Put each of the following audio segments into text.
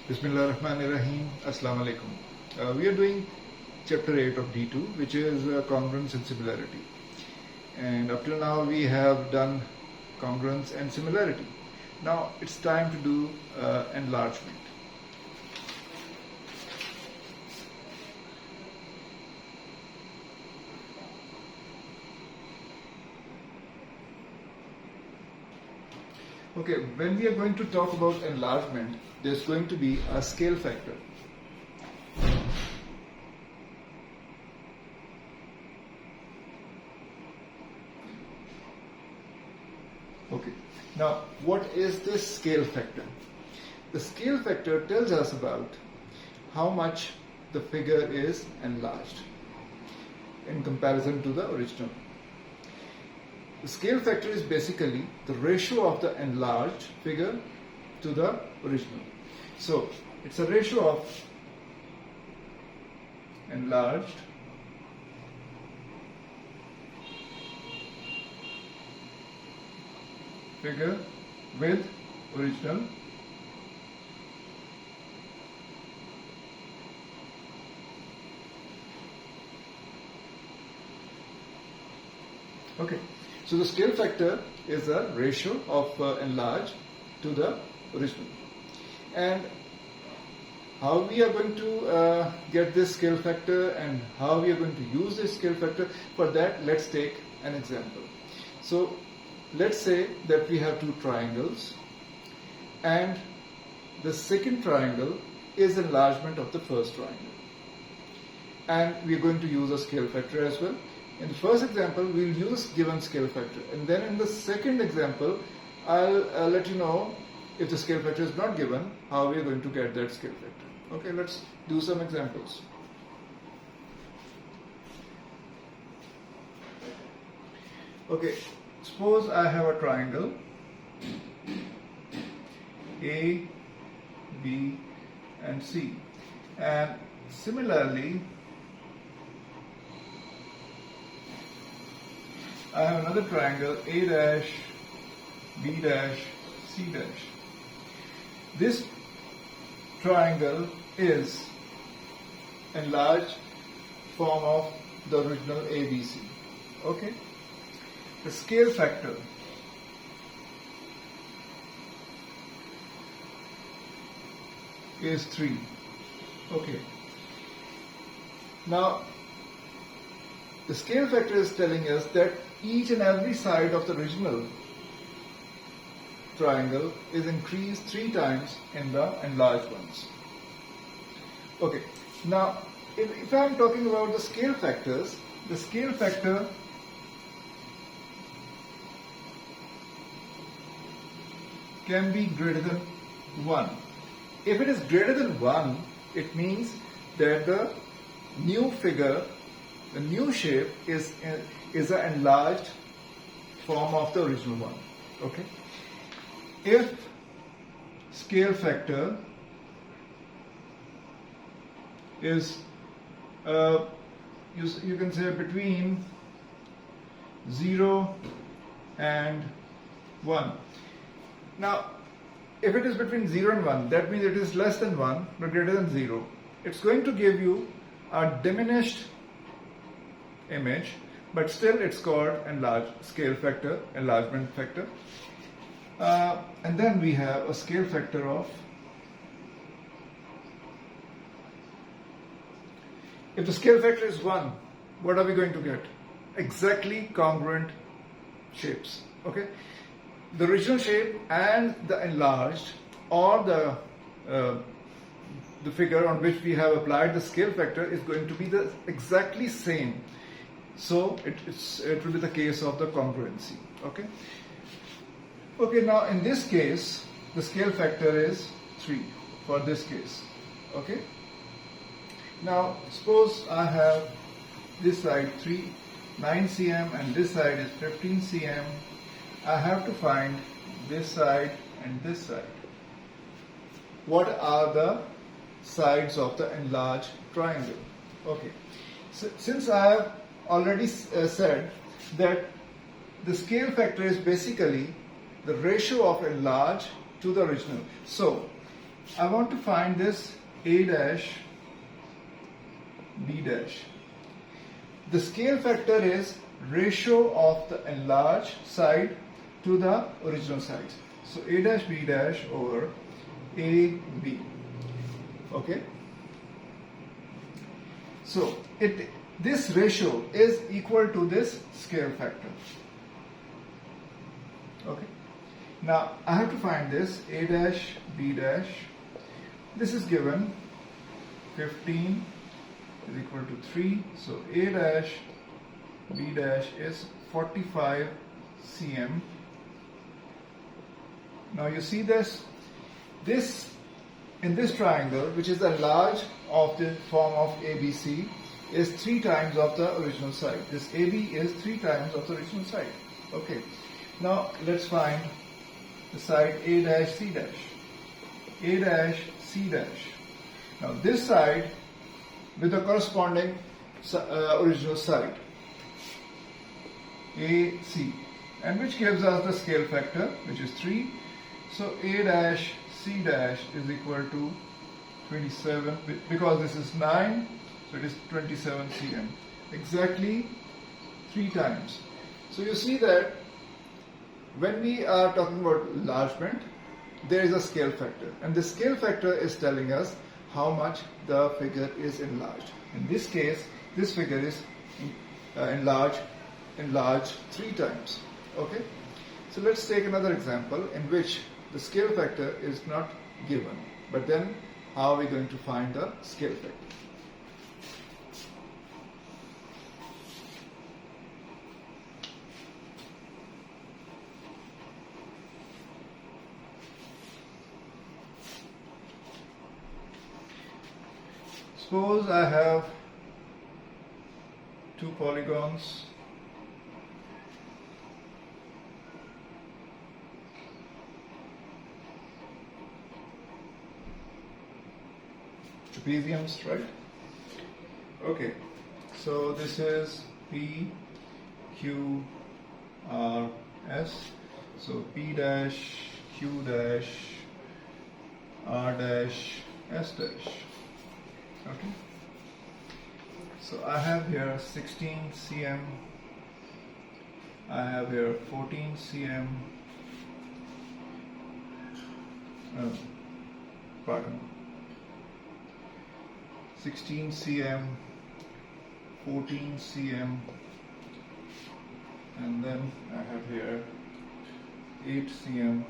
Bismillahirrahmanirrahim. Assalamu alaikum. We are doing chapter 8 of D2, which is Congruence and Similarity. And up till now we have done Congruence and Similarity. Now it's time to do Enlargement. Okay, when we are going to talk about enlargement, there's going to be a scale factor. Okay, now what is this scale factor? The scale factor tells us about how much the figure is enlarged in comparison to the original. The scale factor is basically the ratio of the enlarged figure to the original. So it's a ratio of enlarged figure with original okay. So the scale factor is a ratio of enlarged to the original. And how we are going to get this scale factor and how we are going to use this scale factor, for that let's take an example. So let's say that we have two triangles and the second triangle is enlargement of the first triangle. And we are going to use a scale factor as well. In the first example, we'll use given scale factor, and then in the second example, I'll let you know if the scale factor is not given, how we are going to get that scale factor. Okay, let's do some examples. Okay, suppose I have a triangle A, B, and C, and similarly, I have another triangle A dash, B dash, C dash. This triangle is enlarged form of the original ABC. Okay. The scale factor is 3. Okay. Now, the scale factor is telling us that each and every side of the original triangle is increased 3 times in the enlarged ones. Okay, now if I am talking about the scale factors, the scale factor can be greater than 1. If it is greater than 1, it means that the new figure, the new shape is an enlarged form of the original one. Okay. If scale factor is you can say between 0 and 1. Now, if it is between 0 and 1, that means it is less than 1 but greater than 0. It's going to give you a diminished image, but still it's called enlarged scale factor, enlargement factor. And then we have a scale factor of, if the scale factor is 1, what are we going to get? Exactly congruent shapes. Okay, the original shape and the enlarged, or the figure on which we have applied the scale factor is going to be the exactly same. So it will be the case of the congruency. Okay. Okay. Now in this case, the scale factor is 3 for this case. Okay. Now suppose I have this side 9 cm and this side is 15 cm. I have to find this side and this side. What are the sides of the enlarged triangle? Okay. So, since I have already said that the scale factor is basically the ratio of enlarged to the original. So, I want to find this A dash B dash. The scale factor is ratio of the enlarged side to the original sides. So A dash B dash over AB. Okay. So this ratio is equal to this scale factor. Okay. Now I have to find this A dash B dash. This is given 15 is equal to 3. So A dash B dash is 45 cm. Now you see this in this triangle, which is enlarged of the form of ABC, is 3 times of the original side. This AB is 3 times of the original side. Okay. Now let's find the side A dash C dash. A dash C dash. Now this side with the corresponding original side AC, and which gives us the scale factor, which is 3. So A dash C dash is equal to 27, because this is 9, so it is 27 cm. Exactly 3 times. So you see that when we are talking about enlargement, there is a scale factor, and the scale factor is telling us how much the figure is enlarged. In this case, this figure is enlarged 3 times. Okay. So let's take another example in which the scale factor is not given, but then how are we going to find the scale factor? Suppose I have 2 polygons. Trapeziums, right? Okay, so this is P, Q, R, S. So P dash, Q dash, R dash, S dash. Okay. So I have here 16 cm. I have here 14 cm. Pardon. 16 cm, 14 cm, and then I have here 8 cm.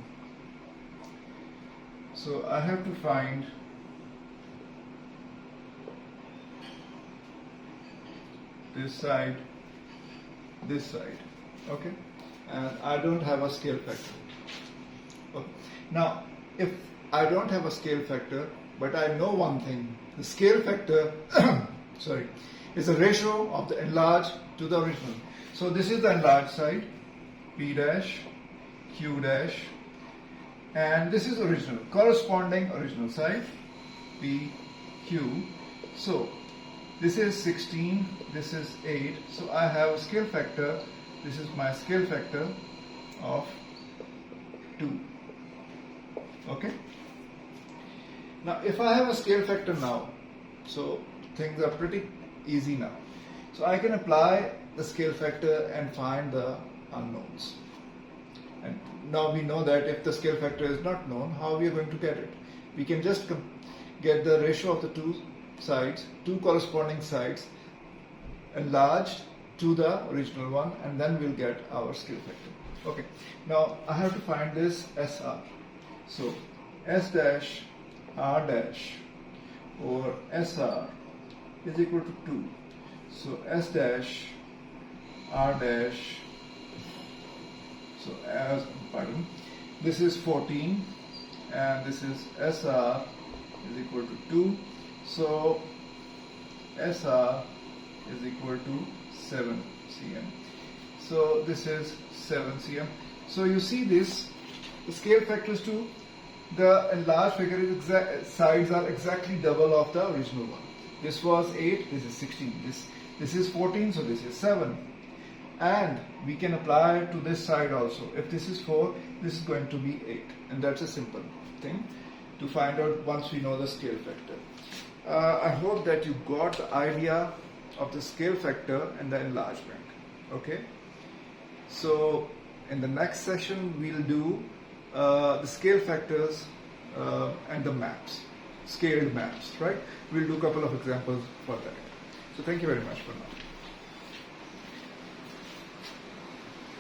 So I have to find this side, okay, and I don't have a scale factor. Okay. Now, if I don't have a scale factor, but I know one thing, the scale factor is a ratio of the enlarged to the original. So this is the enlarged side, P dash, Q dash, and this is original, corresponding original side, P, Q. So this is 16, this is 8, so I have a scale factor, this is my scale factor of 2. Okay. Now if I have a scale factor now, so things are pretty easy now. So I can apply the scale factor and find the unknowns. And now we know that if the scale factor is not known, how we are going to get it? We can just get the ratio of the 2 sides, 2 corresponding sides enlarged to the original one, and then we'll get our scale factor. Okay. Now I have to find this SR. So S dash R dash over SR is equal to 2. So S dash R dash, so this is 14 and this is SR is equal to 2. So SR is equal to 7 cm. So this is 7 cm. So you see this, the scale factor is 2. The enlarged figure is sides are exactly double of the original one. This was 8, this is 16. This is 14, so this is 7. And we can apply it to this side also. If this is 4, this is going to be 8. And that's a simple thing to find out once we know the scale factor. I hope that you got the idea of the scale factor and the enlargement. Okay, so in the next session we'll do the scale factors and the maps, scaled maps, right? We'll do a couple of examples for that. So thank you very much for now.